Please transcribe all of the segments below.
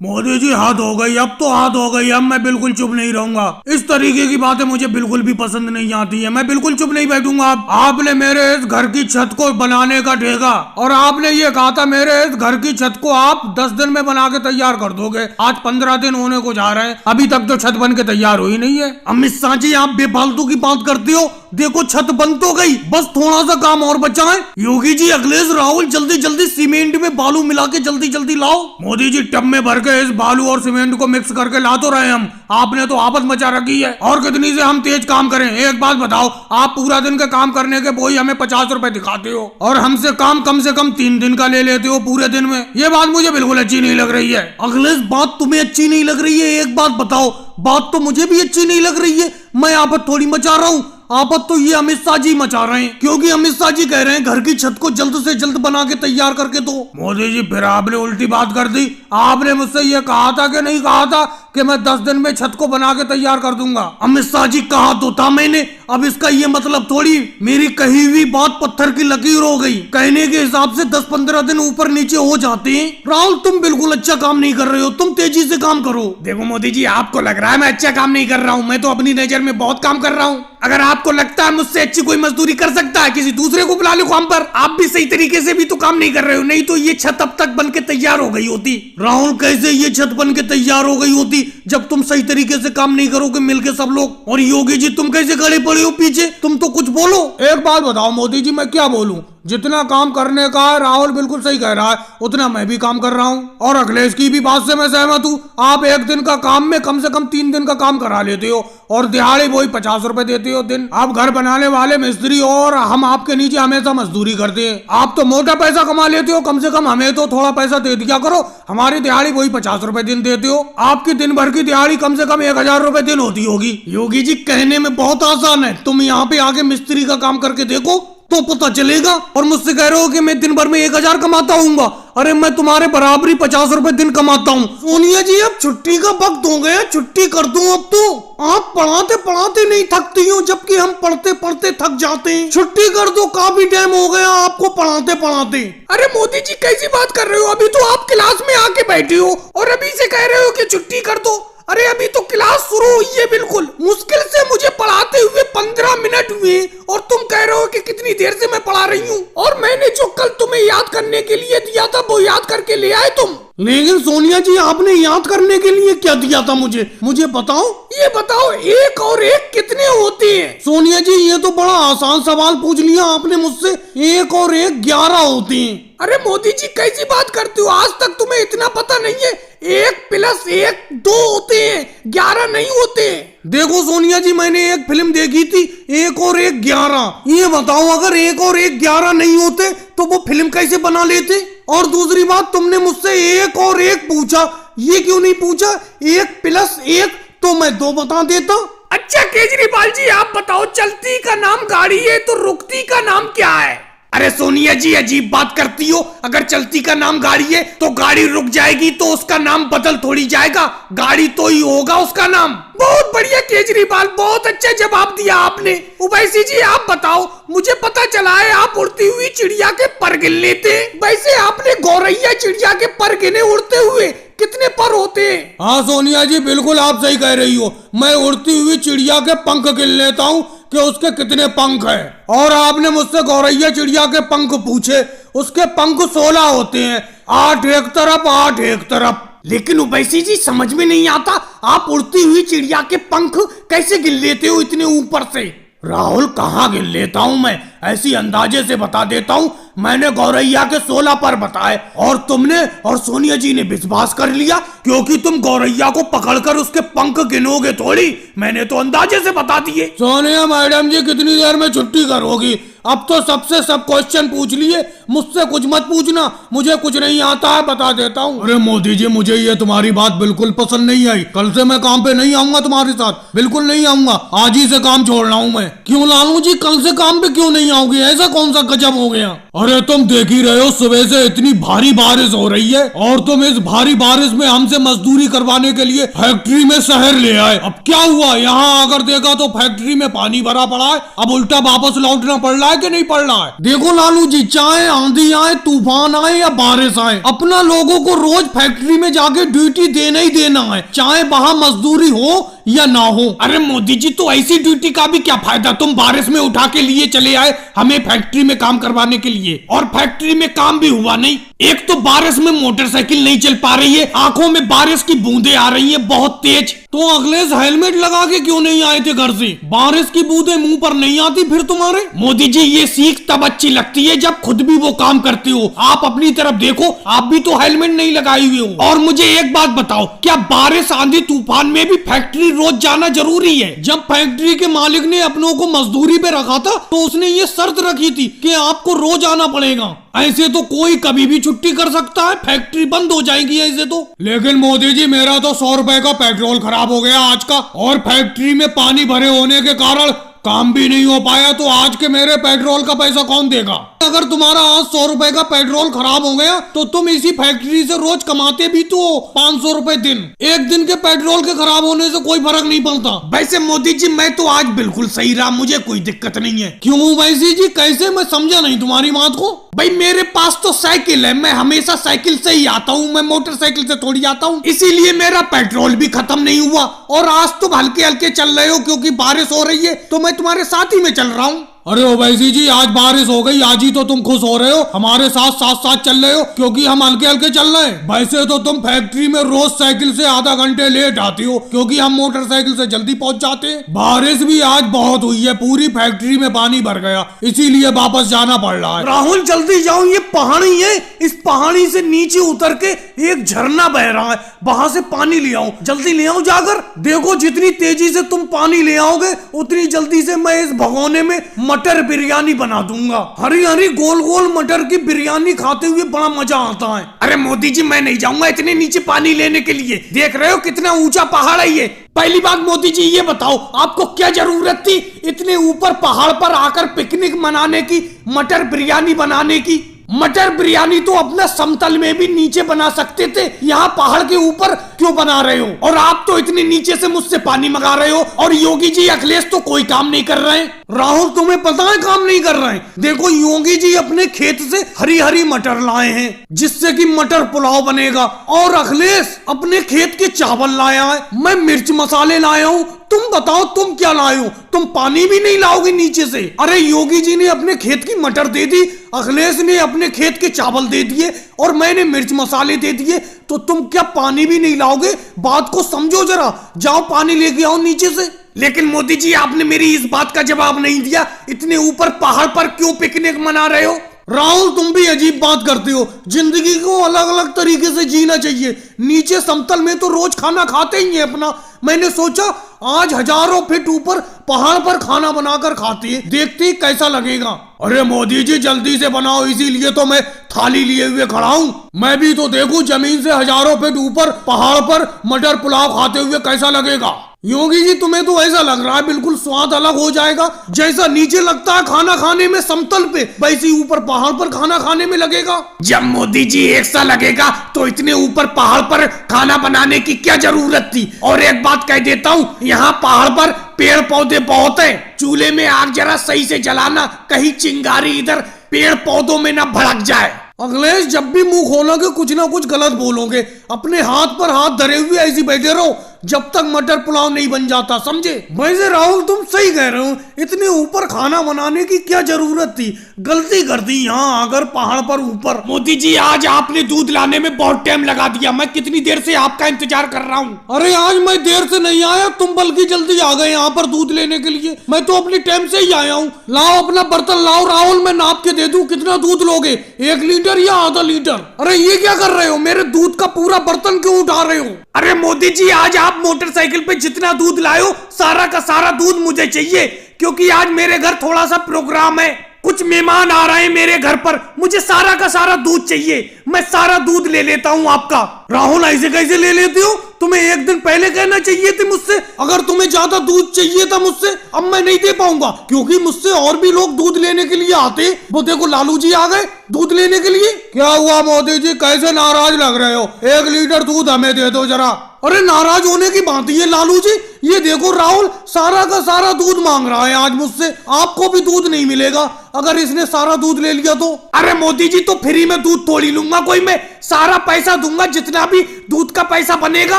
मोदी जी हद हो गई, अब तो हद हो गई। अब मैं बिल्कुल चुप नहीं रहूंगा। इस तरीके की बातें मुझे बिल्कुल भी पसंद नहीं आती है। मैं बिल्कुल चुप नहीं बैठूंगा। अब आपने मेरे इस घर की छत को बनाने का ठेका, और आपने ये कहा था मेरे इस घर की छत को आप 10 दिन में बना के तैयार कर दोगे। आज 15 दिन होने को जा रहे हैं, अभी तक तो छत बन के तैयार हुई नहीं है। अमित शाह जी, आप बेफालतू की बात करते हो। देखो छत बन तो गई, बस थोड़ा सा काम और बचा है। योगी जी, अखिलेश, राहुल, जल्दी जल्दी सीमेंट में बालू मिला के जल्दी जल्दी लाओ। मोदी जी, टब में भर के इस बालू और सीमेंट को मिक्स करके ला तो रहे हम, आपने तो आफत मचा रखी है। और कितनी से हम तेज काम करें? एक बात बताओ, आप पूरा दिन का काम करने के वही हमें 50 रुपए दिखाते हो, और हमसे काम कम से कम 3 दिन का ले लेते हो पूरे दिन में। ये बात मुझे बिल्कुल अच्छी नहीं लग रही है। अखिलेश, बात तुम्हें अच्छी नहीं लग रही है, एक बात बताओ। बात तो मुझे भी अच्छी नहीं लग रही है। मैं आफत थोड़ी मचा रहा हूँ, आफत तो ये अमित शाह जी मचा रहे हैं, क्योंकि अमित शाह जी कह रहे हैं घर की छत को जल्द से जल्द बना के तैयार करके दो। मोदी जी, फिर आपने उल्टी बात कर दी। आपने मुझसे ये कहा था कि नहीं कहा था कि मैं 10 दिन में छत को बना के तैयार कर दूंगा? अमित शाह जी, कहा तो था मैंने। अब इसका ये मतलब थोड़ी मेरी कही हुई बात पत्थर की लकीर हो गई। कहने के हिसाब से 10-15 दिन ऊपर नीचे हो जाते हैं। राहुल, तुम बिल्कुल अच्छा काम नहीं कर रहे हो, तुम तेजी से काम करो। देखो मोदी जी, आपको लग रहा है मैं अच्छा काम नहीं कर रहा हूँ, मैं तो अपनी नजर में बहुत काम कर रहा हूँ। अगर आपको लगता है मुझसे अच्छी कोई मजदूरी कर सकता है, किसी दूसरे को बुला लो काम पर। आप भी सही तरीके से भी तो काम नहीं कर रहे हो, नहीं तो ये छत अब तक बन के तैयार हो गई होती। राहुल, कैसे ये छत बन के तैयार हो गई होती जब तुम सही तरीके से काम नहीं करोगे मिलके सब लोग? और योगी जी, तुम कैसे खड़े पड़े हो पीछे? तुम तो कुछ बोलो। एक बात बताओ मोदी जी, मैं क्या बोलूं? जितना काम करने का है, राहुल बिल्कुल सही कह रहा है, उतना मैं भी काम कर रहा हूँ। और अखिलेश की भी बात से मैं सहमत हूँ। आप एक दिन का काम में कम से कम 3 दिन का काम करा लेते हो, और दिहाड़ी वही 50 रुपए देते हो दिन। आप घर बनाने वाले मिस्त्री हो, और हम आपके नीचे हमेशा मजदूरी करते हैं। आप तो मोटा पैसा कमा लेते हो, कम से कम हमें तो थोड़ा पैसा दे दिया करो। हमारी दिहाड़ी वही 50 रुपए दिन देते हो। आपकी दिन भर की दिहाड़ी कम से कम 1000 रुपए दिन होती होगी। योगी जी, कहने में बहुत आसान है, तुम यहाँ पे आके मिस्त्री का काम करके देखो तो पता चलेगा। और मुझसे कह रहे हो कि मैं दिन भर में 1000 कमाता हूँ? अरे मैं तुम्हारे बराबरी 50 रुपए दिन कमाता हूँ। सोनिया जी, अब छुट्टी का वक्त हो गया, छुट्टी कर दूं अब तो। आप पढ़ाते पढ़ाते नहीं थकती हो, जबकि हम पढ़ते पढ़ते थक जाते हैं। छुट्टी कर दो, काफी टाइम हो गया आपको पढ़ाते पढ़ाते। अरे मोदी जी, कैसी बात कर रहे हो? अभी तो आप क्लास में आके बैठे हो और अभी से कह रहे हो कि छुट्टी कर दो। अरे अभी तो क्लास शुरू हुई है, बिल्कुल मुश्किल से मुझे पढ़ाते हुए 15 मिनट हुए, और तुम कह रहे हो कि कितनी देर से मैं पढ़ा रही हूँ। और मैंने जो कल तुम्हें याद करने के लिए दिया था वो याद करके ले आए तुम। लेकिन सोनिया जी, आपने याद करने के लिए क्या दिया था मुझे बताओ। ये बताओ, 1 और 1 कितने होते हैं? सोनिया जी, ये तो बड़ा आसान सवाल पूछ लिया आपने मुझसे। 1 और 1 11 होते हैं। अरे मोदी जी, कैसी बात करते हो? आज तक तुम्हें इतना पता नहीं है? 1 + 1 2 होते हैं, 11 नहीं होते। देखो सोनिया जी, मैंने एक फिल्म देखी थी 1 और 1 11। ये बताओ, अगर 1 और 1 11 नहीं होते तो वो फिल्म कैसे बना लेते? और दूसरी बात, तुमने मुझसे 1 और 1 पूछा, ये क्यों नहीं पूछा 1 + 1? तो मैं 2 बता देता। अच्छा केजरीवाल जी, आप बताओ, चलती का नाम गाड़ी है तो रुकती का नाम क्या है? अरे सोनिया जी, अजीब बात करती हो। अगर चलती का नाम गाड़ी है तो गाड़ी रुक जाएगी तो उसका नाम बदल थोड़ी जाएगा, गाड़ी तो ही होगा उसका नाम। बहुत बढ़िया केजरीवाल, बहुत अच्छा जवाब दिया आपने। उवैसी जी, आप बताओ, मुझे पता चला है आप उड़ती हुई चिड़िया के पर गिन लेते हैं। वैसे आपने गौरैया चिड़िया के पर गिने उड़ते हुए? कितने पर होते हैं? हाँ सोनिया जी, बिल्कुल आप सही कह रही हो। मैं उड़ती हुई चिड़िया के पंख गिन लेता हूँ कि उसके कितने पंख हैं। और आपने मुझसे गौरैया चिड़िया के पंख पूछे, उसके पंख 16 होते हैं, 8 एक तरफ 8 एक तरफ। लेकिन उवैसी जी, समझ में नहीं आता, आप उड़ती हुई चिड़िया के पंख कैसे गिन लेते हो इतने ऊपर से? राहुल, कहाँ गिन लेता हूँ मैं, ऐसी अंदाजे से बता देता हूँ। मैंने गौरैया के 16 पर बताए, और तुमने और सोनिया जी ने विश्वास कर लिया, क्योंकि तुम गौरैया को पकड़कर उसके पंख गिनोगे थोड़ी। मैंने तो अंदाजे से बता दिए। सोनिया मैडम जी, कितनी देर में छुट्टी करोगी? अब तो सबसे सब क्वेश्चन पूछ लिए, मुझसे कुछ मत पूछना, मुझे कुछ नहीं आता है, बता देता हूँ। अरे मोदी जी, मुझे ये तुम्हारी बात बिल्कुल पसंद नहीं आई। कल से मैं काम पे नहीं आऊंगा तुम्हारे साथ, बिल्कुल नहीं आऊंगा। आज ही से काम छोड़ रहा हूँ मैं। क्यों लालू जी, कल से काम पे क्यों नहीं आओगे? ऐसा कौन सा गजब हो गया? अरे तुम देख ही रहे हो, सुबह से इतनी भारी बारिश हो रही है और तुम इस भारी बारिश में हमसे मजदूरी करवाने के लिए फैक्ट्री में शहर ले आए। अब क्या हुआ, यहाँ आकर देखा तो फैक्ट्री में पानी भरा पड़ा है। अब उल्टा वापस लौटना पड़ रहा है कि नहीं पड़ रहा है? देखो लालू जी, चाहे आंधी आए, तूफान आए या बारिश आए, अपना लोगों को रोज फैक्ट्री में जाके ड्यूटी देना ही देना है, चाहे वहाँ मजदूरी हो या ना हो। अरे मोदी जी, तो ऐसी ड्यूटी का भी क्या फायदा? तुम बारिश में उठा के लिए चले आए हमें फैक्ट्री में काम करवाने के लिए, और फैक्ट्री में काम भी हुआ नहीं। एक तो बारिश में मोटरसाइकिल नहीं चल पा रही है, आंखों में बारिश की बूंदें आ रही है बहुत तेज। तो अखिलेश हेलमेट लगा के क्यों नहीं आए थे घर से? बारिश की बूंदें मुंह पर नहीं आती फिर तुम्हारे? मोदी जी, ये सीख तब अच्छी लगती है जब खुद भी वो काम करते हो। आप अपनी तरफ देखो, आप भी तो हेलमेट नहीं लगाई हुए हो। और मुझे एक बात बताओ, क्या बारिश आंधी तूफान में भी फैक्ट्री रोज जाना जरूरी है? जब फैक्ट्री के मालिक ने अपनों को मजदूरी पे रखा था तो उसने ये शर्त रखी थी कि आपको रोज आना पड़ेगा। ऐसे तो कोई कभी भी छुट्टी कर सकता है, फैक्ट्री बंद हो जाएगी ऐसे तो। लेकिन मोदी जी, मेरा तो 100 रुपए का पेट्रोल खराब हो गया आज का, और फैक्ट्री में पानी भरे होने के कारण काम भी नहीं हो पाया, तो आज के मेरे पेट्रोल का पैसा कौन देगा? अगर तुम्हारा आज 100 रुपए का पेट्रोल खराब हो गया तो तुम इसी फैक्ट्री से रोज कमाते भी तो 500 रुपए दिन। एक दिन के पेट्रोल के खराब होने से कोई फर्क नहीं पड़ता। वैसे मोदी जी, मैं तो आज बिल्कुल सही रहा, मुझे कोई दिक्कत नहीं है। क्यों वैसी जी, कैसे? मैं समझा नहीं तुम्हारी बात को। भाई मेरे पास तो साइकिल है, मैं हमेशा साइकिल से ही आता हूँ, मैं मोटरसाइकिल से थोड़ी आता हूँ, इसीलिए मेरा पेट्रोल भी खत्म नहीं हुआ। और आज तुम हल्के हल्के चल रहे हो क्योंकि बारिश हो रही है, तो मैं तुम्हारे साथ ही में चल रहा हूँ। अरे ओवैसी जी, आज बारिश हो गई, आज ही तो तुम खुश हो रहे हो, हमारे साथ साथ साथ चल रहे हो क्योंकि हम हल्के हल्के चल रहे हैं। वैसे तो तुम फैक्ट्री में रोज साइकिल से आधा घंटे लेट आती हो क्योंकि हम मोटरसाइकिल से जल्दी पहुंच जाते हैं। बारिश भी आज बहुत हुई है, पूरी फैक्ट्री में पानी भर गया, इसीलिए वापस जाना पड़ रहा है। राहुल जल्दी जाओ, ये पहाड़ी है, इस पहाड़ी से नीचे उतर के एक झरना बह रहा है, वहां से पानी ले आओ, जल्दी ले आओ जाकर। देखो, जितनी तेजी से तुम पानी ले आओगे उतनी जल्दी से मैं इस भगोने में मटर बिरयानी बना दूंगा। हरी हरी गोल गोल मटर की बिरयानी खाते हुए बड़ा मजा आता है। अरे मोदी जी, मैं नहीं जाऊंगा इतने नीचे पानी लेने के लिए, देख रहे हो कितना ऊंचा पहाड़ है ये। पहली बात मोदी जी, ये बताओ आपको क्या जरूरत थी इतने ऊपर पहाड़ पर आकर पिकनिक मनाने की, मटर बिरयानी बनाने की? मटर बिरयानी तो अपना समतल में भी नीचे बना सकते थे, यहाँ पहाड़ के ऊपर क्यों बना रहे हो? और आप तो इतने नीचे से मुझसे पानी मंगा रहे हो, और योगी जी अखिलेश तो कोई काम नहीं कर रहे हैं। राहुल, तुम्हें पता है काम नहीं कर रहे हैं? देखो, योगी जी अपने खेत से हरी हरी मटर लाए हैं जिससे कि मटर पुलाव बनेगा, और अखिलेश अपने खेत के चावल लाया है, मैं मिर्च मसाले लाया हूँ। तुम बताओ तुम क्या लाए हो? तुम पानी भी नहीं लाओगे नीचे से? अरे योगी जी ने अपने खेत की मटर दे दी, अखिलेश ने अपने खेत के चावल दे दिए, और मैंने मिर्च मसाले दे दिए, तो तुम क्या पानी भी नहीं लाओगे? बात को समझो जरा, जाओ पानी लेके आओ नीचे से। लेकिन मोदी जी, आपने मेरी इस बात का जवाब नहीं दिया, इतने ऊपर पहाड़ पर क्यों पिकनिक मना रहे हो? राहुल, तुम भी अजीब बात करते हो, जिंदगी को अलग अलग तरीके से जीना चाहिए। नीचे समतल में तो रोज खाना खाते ही हैं अपना, मैंने सोचा आज हजारों फीट ऊपर पहाड़ पर खाना बनाकर खाते हैं, देखते कैसा लगेगा। अरे मोदी जी, जल्दी से बनाओ, इसीलिए तो मैं थाली लिए हुए खड़ा हूँ। मैं भी तो देखूं जमीन से हजारों फीट ऊपर पहाड़ पर मटर पुलाव खाते हुए कैसा लगेगा। योगी जी, तुम्हें तो ऐसा लग रहा है बिल्कुल स्वाद अलग हो जाएगा, जैसा नीचे लगता है खाना खाने में समतल पे, वैसे ऊपर पहाड़ पर खाना खाने में लगेगा। जब मोदी जी एक सा लगेगा तो इतने ऊपर पहाड़ पर खाना बनाने की क्या जरूरत थी? और एक बात कह देता हूँ, यहाँ पहाड़ पर पेड़ पौधे बहुत है, चूल्हे में आग जरा सही से जलाना, कहीं चिंगारी इधर पेड़ पौधों में न भड़क जाए। अखिलेश, जब भी मुंह खोलोगे कुछ ना कुछ गलत बोलोगे, अपने हाथ पर हाथ धरे हुए ऐसे बैठे रहो जब तक मटर पुलाव नहीं बन जाता, समझे? वैसे राहुल, तुम सही कह रहे हो, इतने ऊपर खाना बनाने की क्या जरूरत थी? गलती कर दी यहाँ आकर पहाड़ पर ऊपर। मोदी जी, आज आपने दूध लाने में बहुत टाइम लगा दिया, मैं कितनी देर से आपका इंतजार कर रहा हूँ। अरे आज मैं देर से नहीं आया, तुम बल्कि जल्दी आ गए यहाँ पर दूध लेने के लिए, मैं तो अपनी टाइम से ही आया हूँ। लाओ अपना बर्तन लाओ राहुल, मैं नाप के दे दूं कितना दूध लोगे, 1 लीटर या आधा लीटर? अरे ये क्या कर रहे हो, मेरे दूध का पूरा बर्तन क्यों उठा रहे हो? अरे मोदी जी, आज आप मोटरसाइकिल पे जितना दूध लाए सारा का सारा दूध मुझे चाहिए, क्योंकि आज मेरे घर थोड़ा सा प्रोग्राम है, कुछ मेहमान आ रहे हैं मेरे घर पर, मुझे सारा का सारा दूध चाहिए, मैं सारा दूध ले लेता हूँ आपका। राहुल, ऐसे कैसे ले लेते हो? तुम्हें एक दिन पहले कहना चाहिए थी मुझसे। अगर तुम्हें ज्यादा दूध चाहिए था मुझसे, अब मैं नहीं दे पाऊंगा, क्योंकि मुझसे और भी लोग दूध लेने के लिए आते। वो देखो लालू जी आ गए दूध लेने के लिए। क्या हुआ मोदी जी, कैसे नाराज लग रहे हो? 1 लीटर दूध हमें दे दो जरा। अरे नाराज होने की बात ही है लालू जी, ये देखो राहुल सारा का सारा दूध मांग रहा है आज मुझसे। आपको भी दूध नहीं मिलेगा अगर इसने सारा दूध ले लिया तो। अरे मोदी जी, तो फ्री में दूध थोड़ी लूंगा कोई, मैं सारा पैसा दूंगा जितना भी दूध का पैसा बनेगा।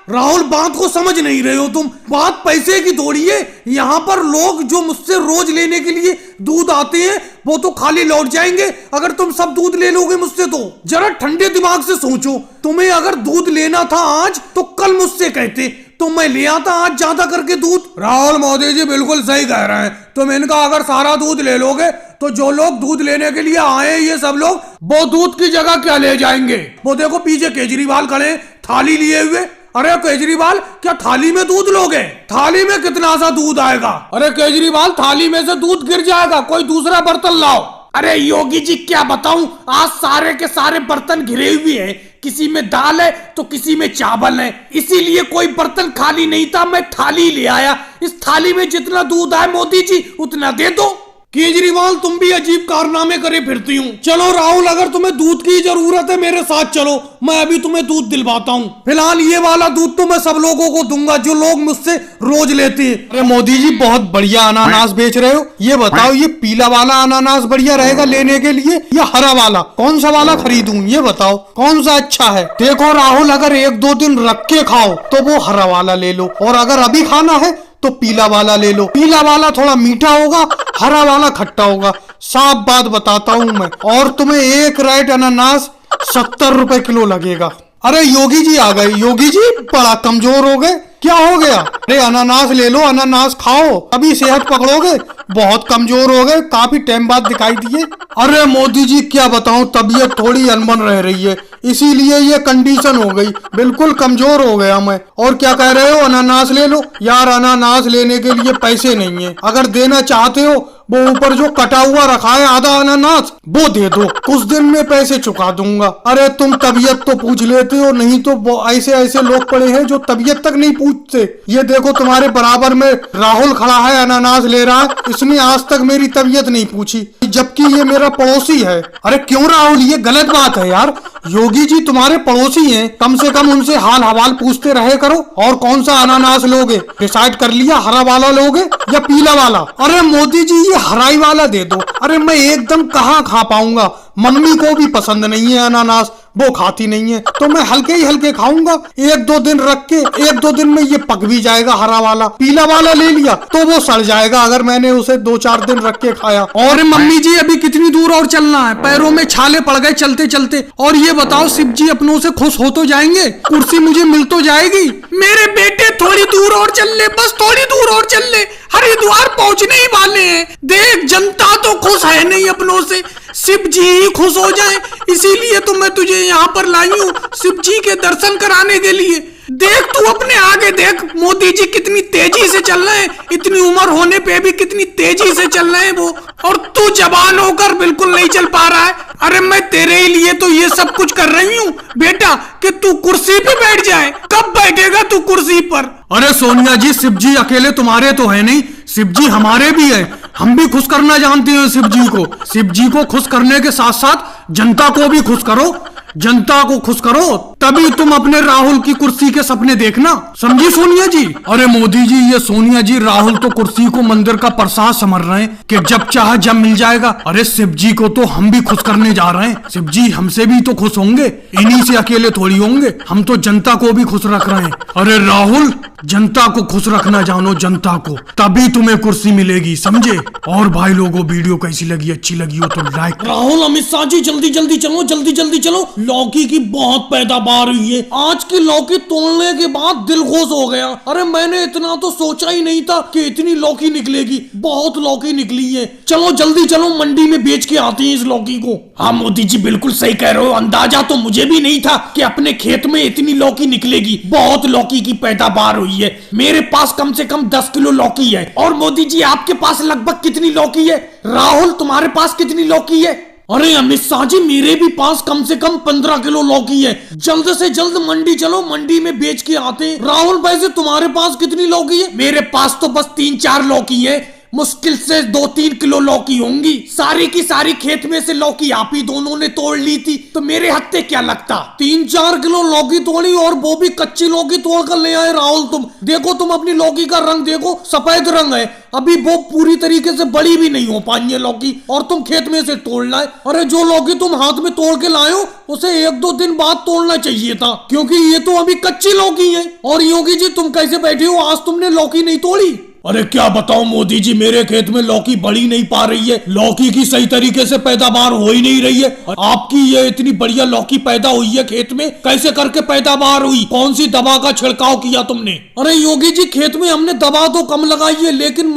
राहुल बात को समझ नहीं रहे हो तुम, बात पैसे की थोड़ी है। यहाँ पर लोग जो मुझसे रोज लेने के लिए दूध आते हैं वो तो खाली लौट जाएंगे अगर तुम सब दूध ले लोगे मुझसे। तो जरा ठंडे दिमाग से सोचो, तुम्हें अगर दूध लेना था आज तो कल मुझसे कहते, तो मैं ले आता आज ज्यादा करके दूध। राहुल मोदी जी बिल्कुल सही कह रहे हैं, तुम इनका अगर सारा दूध ले लोगे तो जो लोग दूध लेने के लिए आए ये सब लोग वो दूध की जगह क्या ले जाएंगे? वो देखो पीछे केजरीवाल खड़े थाली लिए हुए। अरे केजरीवाल, क्या थाली में दूध लोगे? थाली में कितना सा दूध आएगा? अरे केजरीवाल, थाली में से दूध गिर जाएगा, कोई दूसरा बर्तन लाओ। अरे योगी जी क्या बताऊं, आज सारे के सारे बर्तन घिरे हुए हैं, किसी में दाल है तो किसी में चावल है, इसीलिए कोई बर्तन खाली नहीं था, मैं थाली ले आया। इस थाली में जितना दूध आए मोदी जी उतना दे दो। केजरीवाल, तुम भी अजीब कारनामे करे फिरती हूँ। चलो राहुल, अगर तुम्हें दूध की जरूरत है मेरे साथ चलो, मैं अभी तुम्हें दूध दिलवाता हूँ। फिलहाल ये वाला दूध तो मैं सब लोगों को दूंगा जो लोग मुझसे रोज लेते हैं। अरे मोदी जी, बहुत बढ़िया अनानास बेच रहे हो। ये बताओ, ये पीला वाला अनानास बढ़िया रहेगा लेने के लिए या हरा वाला? कौन सा वाला खरीदूं ये बताओ, कौन सा अच्छा है? देखो राहुल, अगर 1-2 दिन रख के खाओ तो वो हरा वाला ले लो, और अगर अभी खाना है तो पीला वाला ले लो। पीला वाला थोड़ा मीठा होगा, हरा वाला खट्टा होगा। साफ बात बताता हूँ मैं। और तुम्हें 1 रेड अनानास 70 रुपए किलो लगेगा। अरे योगी जी आ गए। योगी जी बड़ा कमजोर हो गए, क्या हो गया? अरे अनानास ले लो, अनानास खाओ, अभी सेहत पकड़ोगे। बहुत कमजोर हो गए, काफी टाइम बाद दिखाई दिए। अरे मोदी जी क्या बताऊं, तबीयत थोड़ी अनबन रह रही है, इसीलिए ये कंडीशन हो गई, बिल्कुल कमजोर हो गया मैं। और क्या कह रहे हो, अनानास ले लो? यार अनानास लेने के लिए पैसे नहीं है, अगर देना चाहते हो वो ऊपर जो कटा हुआ रखा है आधा अनानास वो दे दो, कुछ दिन में पैसे चुका दूंगा। अरे तुम तबीयत तो पूछ लेते हो, नहीं तो वो ऐसे ऐसे लोग पड़े हैं जो तबीयत तक नहीं पूछते। ये देखो तुम्हारे बराबर में राहुल खड़ा है, अनानास ले रहा है, इसने आज तक मेरी तबीयत नहीं पूछी, जबकि ये मेरा पड़ोसी है। अरे क्यों राहुल, ये गलत बात है यार। योगी जी तुम्हारे पड़ोसी हैं, कम से कम उनसे हाल हवाल पूछते रहे करो। और कौन सा अनानास लोगे, डिसाइड कर लिया? हरा वाला लोगे या पीला वाला? अरे मोदी जी ये हराई वाला दे दो। अरे मैं एकदम कहाँ खा पाऊंगा, मम्मी को भी पसंद नहीं है अनानास, वो खाती नहीं है, तो मैं हल्के ही हल्के खाऊंगा। 1-2 दिन रख के 1-2 दिन में ये पक भी जाएगा हरा वाला। पीला वाला ले लिया तो वो सड़ जाएगा अगर मैंने उसे 2-4 दिन रख के खाया। और मम्मी जी अभी कितनी दूर और चलना है, पैरों में छाले पड़ गए चलते चलते। और ये बताओ शिव जी अपनों से खुश हो तो जाएंगे, कुर्सी मुझे मिल तो जाएगी? मेरे बेटे थोड़ी दूर और चल ले, बस थोड़ी दूर और चल ले, हरिद्वार पहुंचने ही वाले हैं। देख जनता तो खुश है नहीं अपनों से, शिव जी ही खुश हो जाए, इसीलिए तो मैं तुझे यहाँ पर लाई हूँ शिव जी के दर्शन कराने के लिए। देख तू अपने आगे देख, मोदी जी कितनी तेजी से चल रहे हैं, इतनी उम्र होने पे भी कितनी तेजी से चल रहे हैं वो, और तू जवान होकर बिल्कुल नहीं चल पा रहा है। अरे मैं तेरे ही लिए तो ये सब कुछ कर रही हूँ बेटा, कि तू कुर्सी पे बैठ जाए। कब बैठेगा तू कुर्सी पर? अरे सोनिया जी, शिव जी अकेले तुम्हारे तो है नहीं, शिव जी हमारे भी है, हम भी खुश करना जानते हैं शिव जी को। शिव जी को खुश करने के साथ साथ जनता को भी खुश करो, जनता को खुश करो, तभी तुम अपने राहुल की कुर्सी के सपने देखना, समझी सोनिया जी? अरे मोदी जी, ये सोनिया जी राहुल तो कुर्सी को मंदिर का प्रसाद समझ रहे हैं कि जब चाहे जब मिल जाएगा। अरे शिव जी को तो हम भी खुश करने जा रहे हैं, शिव जी हमसे भी तो खुश होंगे, इन्हीं से अकेले थोड़ी होंगे, हम तो जनता को भी खुश रख रहे हैं। अरे राहुल, जनता को खुश रखना जानो, जनता को, तभी तुम्हें कुर्सी मिलेगी, समझे? और भाई लोगों, वीडियो कैसी लगी, अच्छी लगी हो तो लाइक। राहुल, अमित शाह जी जल्दी जल्दी चलो, जल्दी जल्दी चलो, लौकी की बहुत पैदावार हुई है। आज की लौकी तोड़ने के बाद दिल खुश हो गया। अरे मैंने इतना तो सोचा ही नहीं था कि इतनी लौकी निकलेगी, बहुत लौकी निकली है। चलो जल्दी चलो, मंडी में बेच के आते हैं इस लौकी को। हाँ मोदी जी बिल्कुल सही कह रहे हो, अंदाजा तो मुझे भी नहीं था कि अपने खेत में इतनी लौकी निकलेगी, बहुत लौकी की पैदावार हुई है। मेरे पास कम से कम 10 किलो लौकी है। और मोदी जी आपके पास लगभग कितनी लौकी है? राहुल तुम्हारे पास कितनी लौकी है? अरे अमित शाह जी, मेरे भी पास कम से कम 15 किलो लौकी है। जल्द से जल्द मंडी चलो, मंडी में बेच के आते हैं। राहुल, वैसे तुम्हारे पास कितनी लौकी है? मेरे पास तो बस 3-4 लौकी है, मुश्किल से 2-3 किलो लौकी होंगी। सारी की सारी खेत में से लौकी आप ही दोनों ने तोड़ ली थी, तो मेरे हत्ते क्या लगता। 3-4 किलो लौकी तोड़ी, और वो भी कच्ची लौकी तोड़ कर ले आए। राहुल तुम देखो, तुम अपनी लौकी का रंग देखो, सफेद रंग है। अभी वो पूरी तरीके से बड़ी भी नहीं हो पाई है लौकी, और तुम खेत में से तोड़ लाए। अरे जो लौकी तुम हाथ में तोड़ के लाए हो, उसे 1-2 दिन बाद तोड़ना चाहिए था, क्योंकि ये तो अभी कच्ची लौकी है। और योगी जी, तुम कैसे बैठे हो? आज तुमने लौकी नहीं तोड़ी? अरे क्या बताऊं मोदी जी, मेरे खेत में लौकी बढ़ी नहीं पा रही है। लौकी की सही तरीके से पैदावार हो ही नहीं रही है। और आपकी ये इतनी बढ़िया लौकी पैदा हुई है खेत में, कैसे करके पैदावार हुई? कौन सी दवा का छिड़काव किया तुमने? अरे योगी जी, खेत में हमने दवा तो कम लगाई है, लेकिन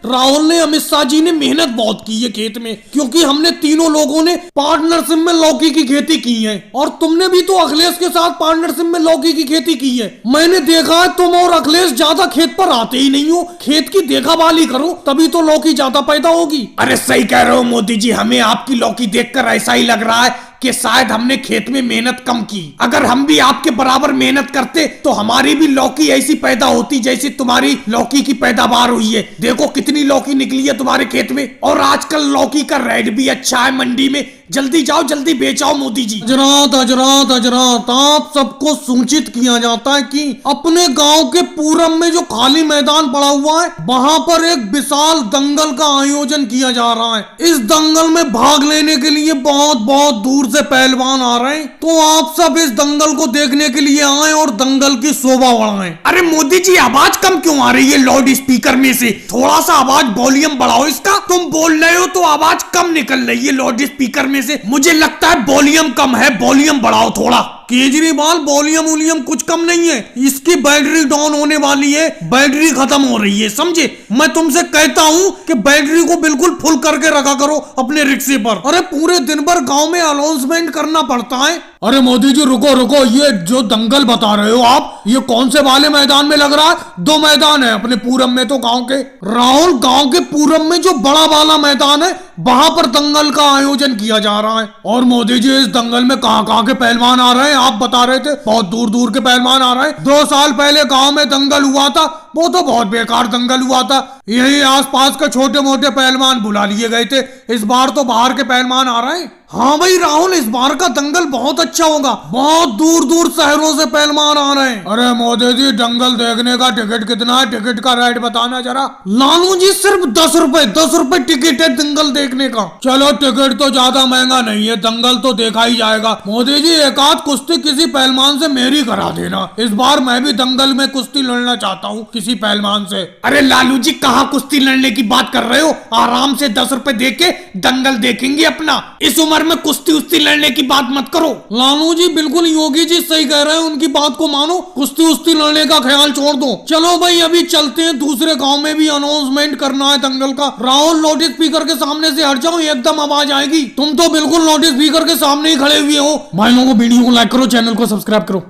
राहुल ने, अमित शाह जी ने मेहनत बहुत की है खेत में, क्योंकि हमने तीनों लोगों ने पार्टनरशिप में लौकी की खेती की है। और तुमने भी तो अखिलेश के साथ पार्टनरशिप में लौकी की खेती की है। मैंने देखा है, तुम और अखिलेश ज्यादा खेत पर आते ही नहीं हो। खेत की देखभाल करो, तभी तो लौकी ज्यादा पैदा होगी। अरे सही कह रहे हो मोदी जी, हमें आपकी लौकी देखकर ऐसा ही लग रहा है कि शायद हमने खेत में मेहनत कम की। अगर हम भी आपके बराबर मेहनत करते तो हमारी भी लौकी ऐसी पैदा होती जैसी तुम्हारी लौकी की पैदावार हुई है। देखो कितनी लौकी निकली है तुम्हारे खेत में, और आजकल लौकी का रेट भी अच्छा है मंडी में। जल्दी जाओ, जल्दी बेचाओ मोदी जी। हजरात हजरात हजरात, आप सबको सूचित किया जाता है कि अपने गांव के पूरब में जो खाली मैदान पड़ा हुआ है, वहां पर एक विशाल दंगल का आयोजन किया जा रहा है। इस दंगल में भाग लेने के लिए बहुत बहुत दूर से पहलवान आ रहे हैं, तो आप सब इस दंगल को देखने के लिए आए और दंगल की शोभा बढ़ाएं। अरे मोदी जी, आवाज कम क्यों आ रही है लाउड स्पीकर में से? थोड़ा सा आवाज वॉल्यूम बढ़ाओ इसका। तुम बोल रहे हो तो आवाज कम निकल रही है लाउड स्पीकर में से। मुझे लगता है वॉल्यूम कम है, वॉल्यूम बढ़ाओ थोड़ा। केजरीवाल, वॉल्यूम कुछ कम नहीं है, इसकी बैटरी डाउन होने वाली है, बैटरी खत्म हो रही है, समझे? मैं तुमसे कहता हूँ कि बैटरी को बिल्कुल फुल करके रखा करो अपने रिक्शे पर। अरे पूरे दिन भर गांव में अनाउंसमेंट करना पड़ता है। अरे मोदी जी रुको रुको, ये जो दंगल बता रहे हो आप, ये कौन से वाले मैदान में लग रहा है? 2 मैदान है अपने पूरब में तो गांव के। राहुल, गांव के पूरब में जो बड़ा वाला मैदान है, वहां पर दंगल का आयोजन किया जा रहा है। और मोदी जी, इस दंगल में कहां के पहलवान आ रहे हैं? आप बता रहे थे बहुत दूर दूर के पहलवान आ रहे हैं। 2 साल पहले गांव में दंगल हुआ था, वो तो बहुत बेकार दंगल हुआ था। यही आसपास के छोटे मोटे पहलवान बुला लिए गए थे, इस बार तो बाहर के पहलवान आ रहे हैं। हाँ भाई राहुल, इस बार का दंगल बहुत अच्छा होगा, बहुत दूर दूर शहरों से पहलवान आ रहे हैं। अरे मोदी जी, दंगल देखने का टिकट कितना है? टिकट का रेट बताना जरा। लालू जी, सिर्फ 10 रुपए टिकट है दंगल देखने का। चलो टिकट तो ज्यादा महंगा नहीं है, दंगल तो देखा ही जाएगा। मोदी जी, एक आध कुश्ती किसी पहलवान से मेरी करा देना। इस बार मैं भी दंगल में कुश्ती लड़ना चाहता हूँ किसी पहलवान से। अरे लालू जी, कहाँ कुश्ती लड़ने की बात कर रहे हो? आराम से 10 रुपए दे के दंगल देखेंगे अपना। इस उम्र में कुश्ती उस्ती लड़ने की बात मत करो। लालू जी, बिल्कुल योगी जी सही कह रहे हैं, उनकी बात को मानो, कुश्ती उस्ती लड़ने का ख्याल छोड़ दो। चलो भाई, अभी चलते हैं, दूसरे गांव में भी अनाउंसमेंट करना है दंगल का। राहुल, लाउड स्पीकर के सामने से हट जाओ, एकदम आवाज आएगी। तुम तो बिल्कुल लाउड स्पीकर के सामने ही खड़े हुए हो। भाई लोगों, वीडियो को लाइक करो, चैनल को सब्सक्राइब करो।